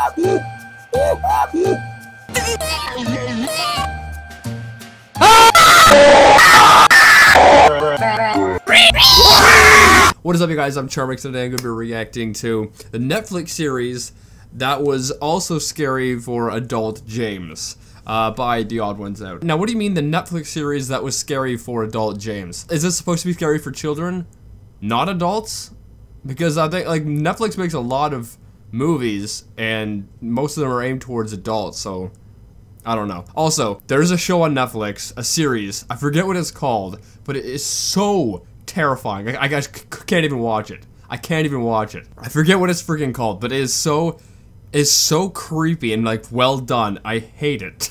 What is up, you guys? I'm Charmx, and today I'm going to be reacting to the Netflix series that was also scary for adult James, by The Odd Ones Out. Now, what do you mean the Netflix series that was scary for adult James? Is this supposed to be scary for children, not adults? Because I think, like, Netflix makes a lot of movies, and most of them are aimed towards adults, so I don't know. Also, there's a show on Netflix, a series, I forget what it's called, but it is so terrifying. I guys can't even watch it. I can't even watch it. I forget what it's freaking called, but it is so creepy and like well done. I hate it.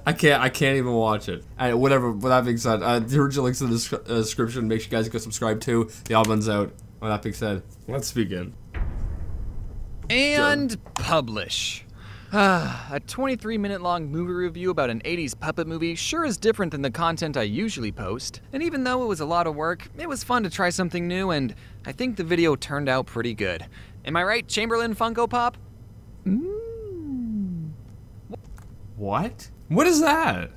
I can't even watch it. And whatever. With that being said, the original links in the description. Make sure you guys go subscribe to The Odd Ones Out. With that being said, let's begin. And publish. A 23-minute long movie review about an 80s puppet movie sure is different than the content I usually post. And even though it was a lot of work, it was fun to try something new, and I think the video turned out pretty good. Am I right, Chamberlain Funko Pop? What? What is that?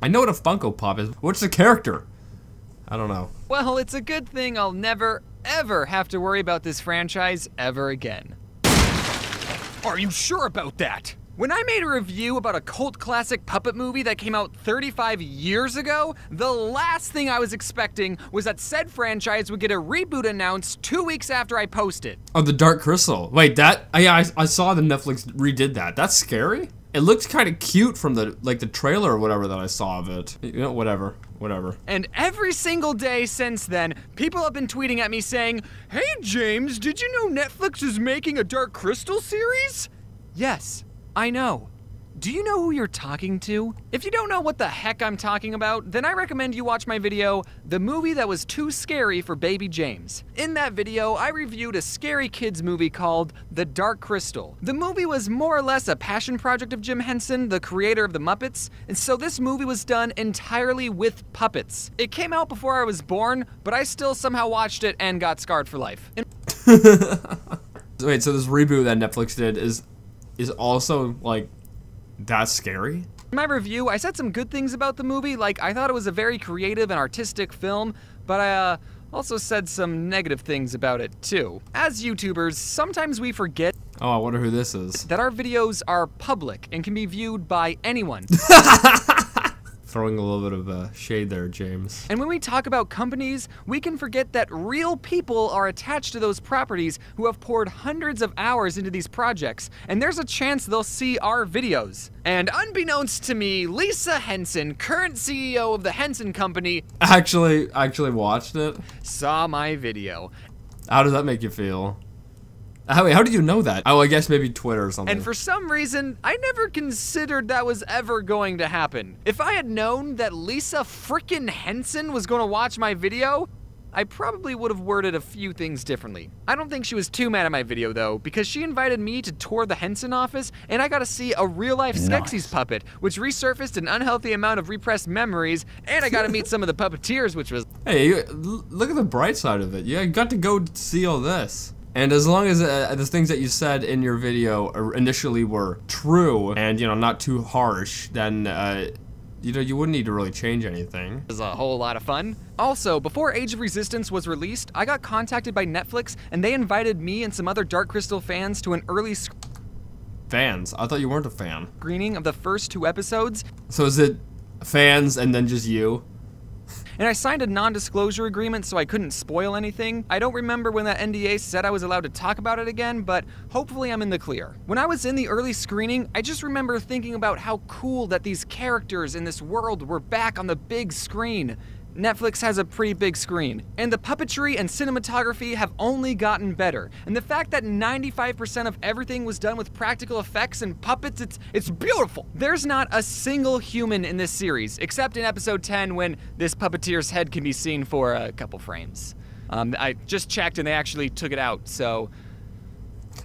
I know what a Funko Pop is. What's the character? I don't know. Well, it's a good thing I'll never, ever have to worry about this franchise ever again. Are you sure about that? When I made a review about a cult classic puppet movie that came out 35 years ago, the last thing I was expecting was that said franchise would get a reboot announced 2 weeks after I posted. Oh, the Dark Crystal. Wait, that? I saw the Netflix redid that. That's scary? It looked kind of cute from the trailer or whatever that I saw of it. You know, whatever. And every single day since then, people have been tweeting at me saying, "Hey James, did you know Netflix is making a Dark Crystal series?" Yes, I know. Do you know who you're talking to? If you don't know what the heck I'm talking about, then I recommend you watch my video, The Movie That Was Too Scary for Baby James. In that video, I reviewed a scary kids movie called The Dark Crystal. The movie was more or less a passion project of Jim Henson, the creator of the Muppets, and so this movie was done entirely with puppets. It came out before I was born, but I still somehow watched it and got scarred for life. Wait, so this reboot that Netflix did is also, like, that's scary? In my review, I said some good things about the movie, like I thought it was a very creative and artistic film, but I also said some negative things about it too. As YouTubers, sometimes we forget oh, I wonder who this is. That our videos are public and can be viewed by anyone. Throwing a little bit of shade there, James. And when we talk about companies, we can forget that real people are attached to those properties who have poured hundreds of hours into these projects, and there's a chance they'll see our videos. And unbeknownst to me, Lisa Henson, current CEO of the Henson Company, actually watched it? Saw my video. How does that make you feel? How did you know that? Oh, I guess maybe Twitter or something. And for some reason, I never considered that was ever going to happen. If I had known that Lisa frickin' Henson was going to watch my video, I probably would have worded a few things differently. I don't think she was too mad at my video though, because she invited me to tour the Henson office, and I got to see a real-life Skeksis puppet, which resurfaced an unhealthy amount of repressed memories, and I got to meet some of the puppeteers, which was— Hey, look at the bright side of it. You got to go see all this. And as long as the things that you said in your video initially were true and, you know, not too harsh, then, you know, you wouldn't need to really change anything. It was a whole lot of fun. Also, before Age of Resistance was released, I got contacted by Netflix, and they invited me and some other Dark Crystal fans to an early fans? I thought you weren't a fan. Screening of the first 2 episodes. So is it fans and then just you? And I signed a non-disclosure agreement so I couldn't spoil anything. I don't remember when that NDA said I was allowed to talk about it again, but hopefully I'm in the clear. When I was in the early screening, I just remember thinking about how cool that these characters in this world were back on the big screen. Netflix has a pretty big screen, and the puppetry and cinematography have only gotten better. And the fact that 95% of everything was done with practical effects and puppets, it's beautiful. There's not a single human in this series, except in episode 10 when this puppeteer's head can be seen for a couple frames. I just checked and they actually took it out, so—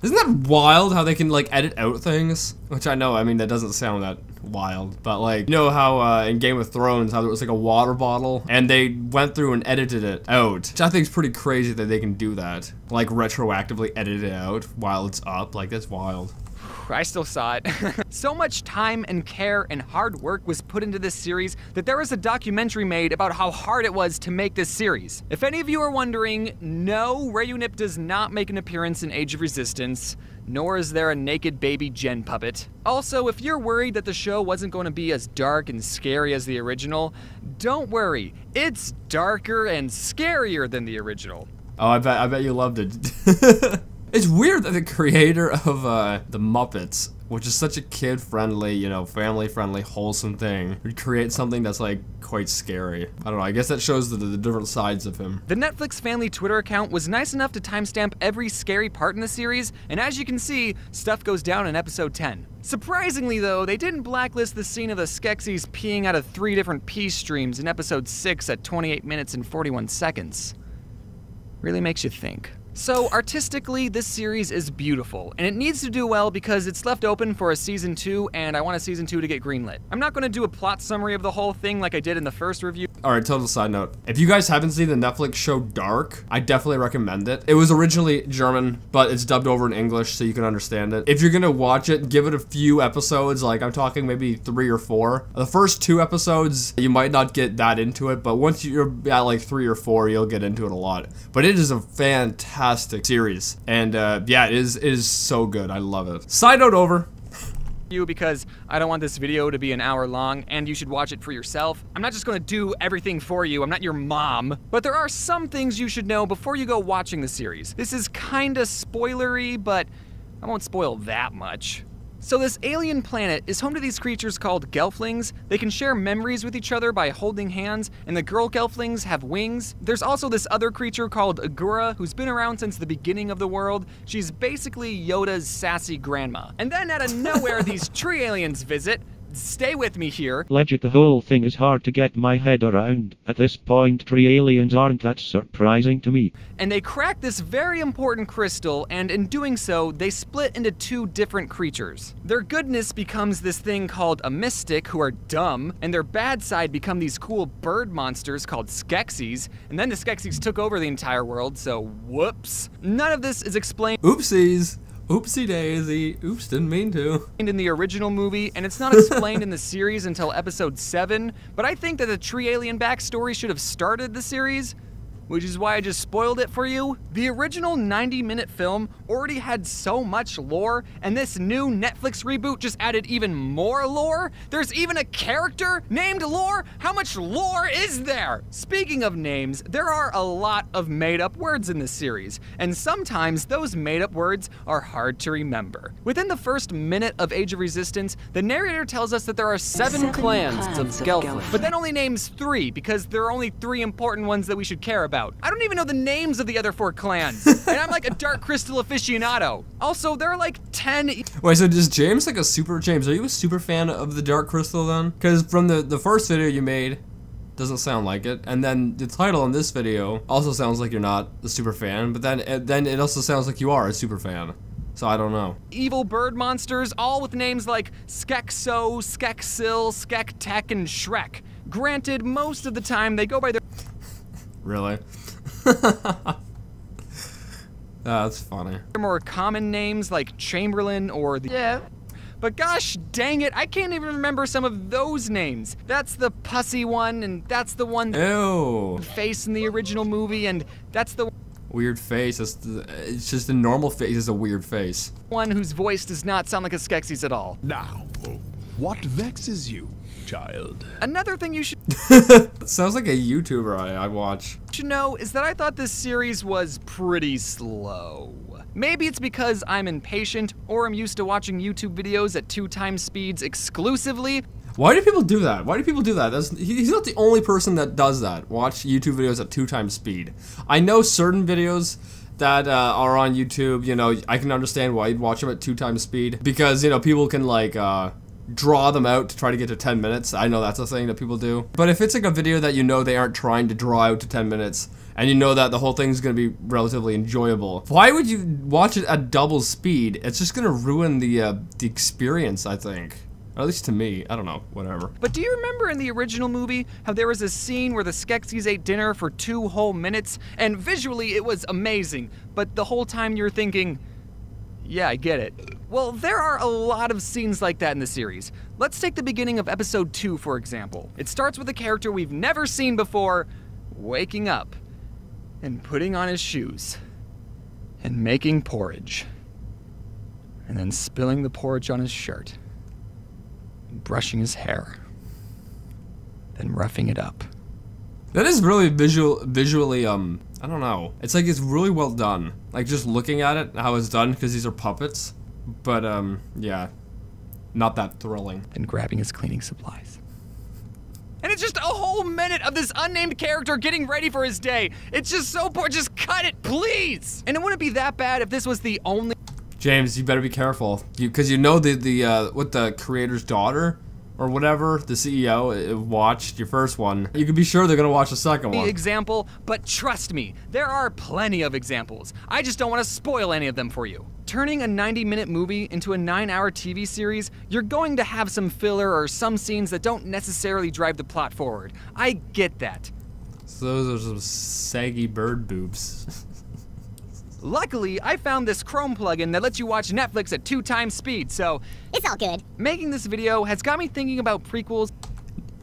Isn't that wild how they can, like, edit out things? Which I know, I mean, that doesn't sound that wild. But like, you know how in Game of Thrones, how there was like a water bottle and they went through and edited it out, which I think is pretty crazy that they can do that. Like retroactively edit it out while it's up. Like, that's wild. I still saw it. So much time and care and hard work was put into this series that there was a documentary made about how hard it was to make this series. If any of you are wondering, no, Reunip does not make an appearance in Age of Resistance, nor is there a naked baby Jen puppet. Also, if you're worried that the show wasn't going to be as dark and scary as the original, don't worry, it's darker and scarier than the original. Oh, I bet you loved it. It's weird that the creator of the Muppets, which is such a kid-friendly, you know, family-friendly, wholesome thing, would create something that's like quite scary. I don't know, I guess that shows the different sides of him. The Netflix family Twitter account was nice enough to timestamp every scary part in the series, and as you can see, stuff goes down in episode 10. Surprisingly though, they didn't blacklist the scene of the Skeksis peeing out of 3 different pee streams in episode 6 at 28 minutes and 41 seconds. Really makes you think. So artistically, this series is beautiful, and it needs to do well because it's left open for a season 2, and I want a season 2 to get greenlit. I'm not gonna do a plot summary of the whole thing like I did in the first review. Alright, total side note. If you guys haven't seen the Netflix show Dark, I definitely recommend it. It was originally German, but it's dubbed over in English so you can understand it. If you're gonna watch it, give it a few episodes, like I'm talking maybe 3 or 4. The first 2 episodes, you might not get that into it, but once you're at like 3 or 4, you'll get into it a lot. But it is a fantastic series, and yeah, it is so good. I love it. Side note over. Because I don't want this video to be an hour long and you should watch it for yourself. I'm not just gonna do everything for you, I'm not your mom. But there are some things you should know before you go watching the series. This is kinda spoilery, but I won't spoil that much. So this alien planet is home to these creatures called Gelflings. They can share memories with each other by holding hands, and the girl Gelflings have wings. There's also this other creature called Agura, who's been around since the beginning of the world. She's basically Yoda's sassy grandma. And then out of nowhere, these tree aliens visit. Stay with me here. Legit, the whole thing is hard to get my head around. At this point, tree aliens aren't that surprising to me. And they crack this very important crystal, and in doing so, they split into 2 different creatures. Their goodness becomes this thing called a mystic, who are dumb, and their bad side become these cool bird monsters called Skeksis, and then the Skeksis took over the entire world, so whoops. None of this is explained. Oopsies. Oopsie daisy. Oops, didn't mean to. In the original movie, and it's not explained in the series until episode 7, but I think that the tree alien backstory should have started the series, which is why I just spoiled it for you. The original 90-minute film already had so much lore, and this new Netflix reboot just added even more lore? There's even a character named Lore? How much lore is there? Speaking of names, there are a lot of made-up words in this series, and sometimes those made-up words are hard to remember. Within the first minute of Age of Resistance, the narrator tells us that there are 7 clans of Gelfling, but then only names 3 because there are only 3 important ones that we should care about. I don't even know the names of the other 4 clans, and I'm like a Dark Crystal aficionado. Also, there are like 10. Wait, so is James like a super James? Are you a super fan of the Dark Crystal then? Because from the first video you made, doesn't sound like it, and then the title on this video also sounds like you're not a super fan, but then it also sounds like you are a super fan. So I don't know. Evil bird monsters, all with names like Skekso, Skeksil, Skektek, and Shrek. Granted, most of the time they go by their Really? That's funny. more common names like Chamberlain or the But gosh dang it, I can't even remember some of those names. That's the pussy one, and that's the one Ew. face in the original movie, and that's the Weird face. It's just a normal face is a weird face. one whose voice does not sound like a Skeksis at all. Now, what vexes you, child? Another thing you should Sounds like a YouTuber I watch. know is that I thought this series was pretty slow. Maybe it's because I'm impatient, or I'm used to watching YouTube videos at 2 times speeds exclusively. Why do people do that? Why do people do that? He's not the only person that does that. Watch YouTube videos at 2 times speed. I know certain videos that are on YouTube, you know, I can understand why you'd watch them at 2 times speed. Because, you know, people can like, draw them out to try to get to 10 minutes. I know that's a thing that people do. But if it's like a video that you know they aren't trying to draw out to 10 minutes, and you know that the whole thing's gonna be relatively enjoyable, why would you watch it at double speed? It's just gonna ruin the experience, I think. Or at least to me. I don't know. Whatever. But do you remember in the original movie how there was a scene where the Skeksis ate dinner for 2 whole minutes? And visually it was amazing, but the whole time you're thinking, yeah, I get it. Well, there are a lot of scenes like that in the series. Let's take the beginning of episode 2, for example. It starts with a character we've never seen before, waking up and putting on his shoes and making porridge. And then spilling the porridge on his shirt. And brushing his hair. Then roughing it up. That is really visually, I don't know. It's like it's really well done. Like just looking at it, how it's done, because these are puppets. But, yeah. Not that thrilling. Then grabbing his cleaning supplies. And it's just a whole minute of this unnamed character getting ready for his day. It's just so poor. Just cut it, please! And it wouldn't be that bad if this was the only... James, you better be careful. Because you know the creator's daughter or whatever, the CEO, watched your first one. You can be sure they're gonna watch the second one. Example, but trust me, there are plenty of examples. I just don't want to spoil any of them for you. Turning a 90-minute movie into a 9-hour TV series, you're going to have some filler or some scenes that don't necessarily drive the plot forward. I get that. So those are some saggy bird boobs. Luckily, I found this Chrome plugin that lets you watch Netflix at 2 times speed, so... It's all good. Making this video has got me thinking about prequels.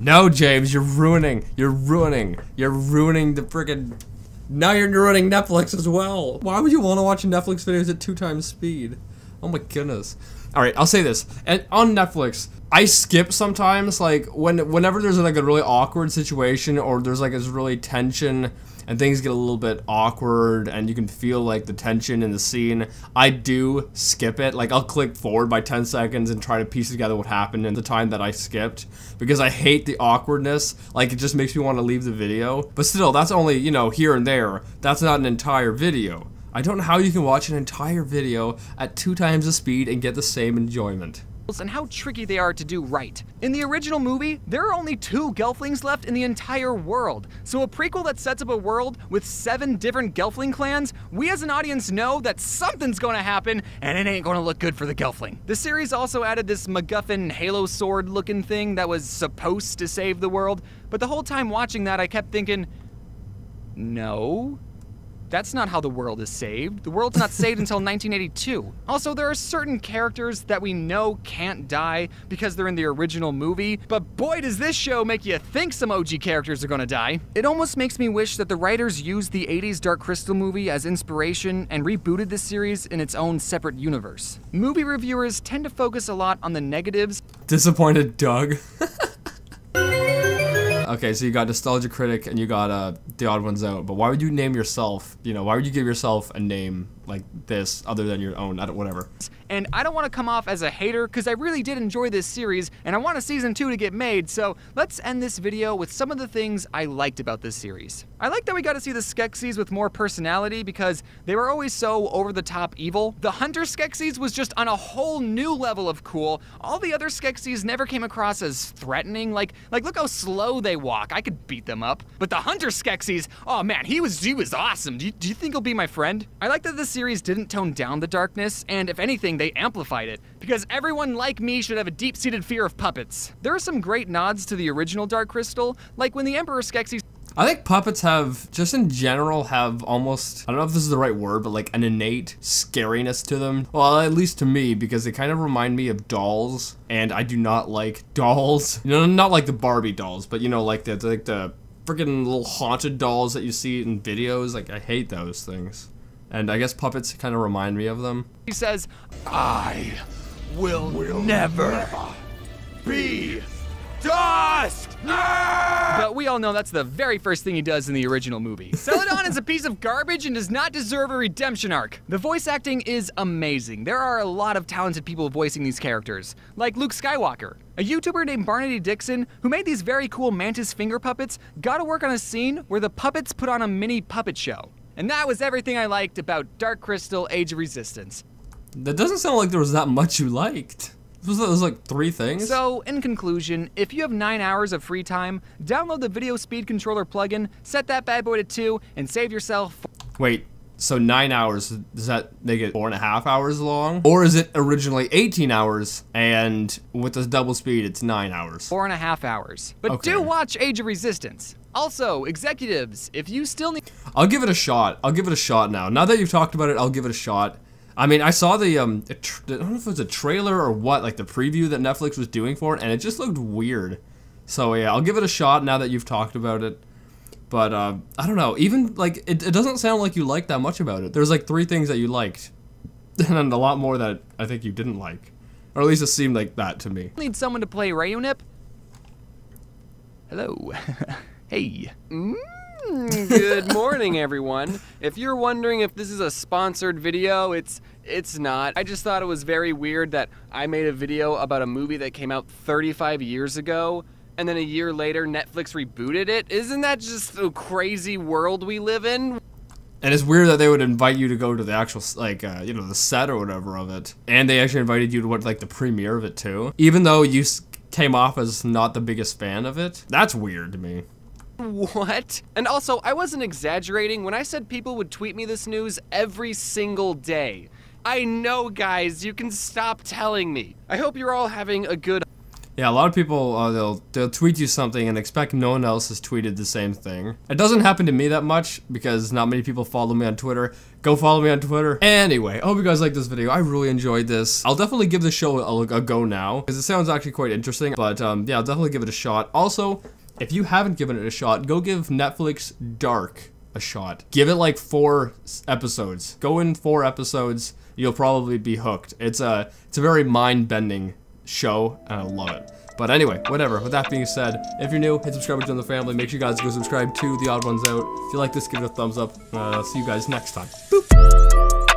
No, James, you're ruining the friggin'... Now you're ruining Netflix as well. Why would you want to watch Netflix videos at 2 times speed? Oh my goodness. Alright, I'll say this. And on Netflix, I skip sometimes, like, whenever there's like a really awkward situation or there's like this really tension and things get a little bit awkward and you can feel like the tension in the scene, I do skip it. Like, I'll click forward by 10 seconds and try to piece together what happened in the time that I skipped because I hate the awkwardness. Like, it just makes me want to leave the video. But still, that's only, you know, here and there. That's not an entire video. I don't know how you can watch an entire video at 2 times the speed and get the same enjoyment. And how tricky they are to do right. In the original movie, there are only 2 Gelflings left in the entire world. So a prequel that sets up a world with 7 different Gelfling clans, we as an audience know that something's gonna happen and it ain't gonna look good for the Gelfling. The series also added this MacGuffin Halo sword looking thing that was supposed to save the world, but the whole time watching that I kept thinking, no. That's not how the world is saved. The world's not saved until 1982. Also, there are certain characters that we know can't die because they're in the original movie, but boy does this show make you think some OG characters are gonna die. It almost makes me wish that the writers used the 80s Dark Crystal movie as inspiration and rebooted this series in its own separate universe. Movie reviewers tend to focus a lot on the negatives. Disappointed Doug. Okay, so you got Nostalgia Critic and you got The Odd Ones Out, but why would you name yourself, you know, why would you give yourself a name like this other than your own, whatever. And I don't want to come off as a hater because I really did enjoy this series and I want a season 2 to get made, so let's end this video with some of the things I liked about this series. I like that we got to see the Skeksis with more personality because they were always so over-the-top evil. The Hunter Skeksis was just on a whole new level of cool. All the other Skeksis never came across as threatening, like look how slow they walk. I could beat them up. But the Hunter Skeksis, oh man, he was awesome. Do you think he'll be my friend? I like that this series didn't tone down the darkness, and if anything, they amplified it, because everyone like me should have a deep-seated fear of puppets. There are some great nods to the original Dark Crystal, like when the Emperor Skeksis. I think puppets have, just in general, have almost, I don't know if this is the right word, but like an innate scariness to them. Well, at least to me, because they kind of remind me of dolls, and I do not like dolls. You know, not like the Barbie dolls, but you know, like the freaking little haunted dolls that you see in videos. Like, I hate those things. And I guess puppets kind of remind me of them. He says, I will never be dust! but we all know that's the very first thing he does in the original movie. Celadon is a piece of garbage and does not deserve a redemption arc. The voice acting is amazing. There are a lot of talented people voicing these characters, like Luke Skywalker. A YouTuber named Barnaby Dixon, who made these very cool mantis finger puppets, got to work on a scene where the puppets put on a mini puppet show. And that was everything I liked about Dark Crystal Age of Resistance. That doesn't sound like there was that much you liked. It was like 3 things. So, in conclusion, if you have 9 hours of free time, download the Video Speed Controller plugin, set that bad boy to 2, and save yourself... Wait, So 9 hours, does that make it 4.5 hours long? Or is it originally 18 hours and with the double speed, it's 9 hours? 4.5 hours. But Okay. do watch Age of Resistance. Also, executives, if you still need... I'll give it a shot. I'll give it a shot now. Now that you've talked about it, I'll give it a shot. I mean, I saw the, I don't know if it was a trailer or what, like the preview that Netflix was doing for it, and it just looked weird. So yeah, I'll give it a shot now that you've talked about it. But, I don't know, even, like, it doesn't sound like you liked that much about it. There's, like, 3 things that you liked, and a lot more that I think you didn't like. Or at least it seemed like that to me. Need someone to play Reunip? Hello. Hey. Good morning, everyone. If you're wondering if this is a sponsored video, it's not. I just thought it was very weird that I made a video about a movie that came out 35 years ago, and then a year later, Netflix rebooted it. Isn't that just a crazy world we live in? And it's weird that they would invite you to go to the actual, like, you know, the set or whatever of it. And they actually invited you to, what, like, the premiere of it, too. Even though you came off as not the biggest fan of it. That's weird to me. What? And also, I wasn't exaggerating when I said people would tweet me this news every single day. I know, guys, you can stop telling me. I hope you're all having a good... Yeah, a lot of people, they'll tweet you something and expect no one else has tweeted the same thing. It doesn't happen to me that much because not many people follow me on Twitter. Go follow me on Twitter. Anyway, I hope you guys like this video. I really enjoyed this. I'll definitely give this show a go now because it sounds actually quite interesting. But yeah, I'll definitely give it a shot. Also, if you haven't given it a shot, go give Netflix Dark a shot. Give it like 4 episodes. Go in 4 episodes. You'll probably be hooked. It's a very mind-bending show, and I love it. But anyway, whatever. With that being said, if you're new, hit subscribe to join the family. Make sure you guys go subscribe to The Odd Ones Out. If you like this, give it a thumbs up. See you guys next time. Boop.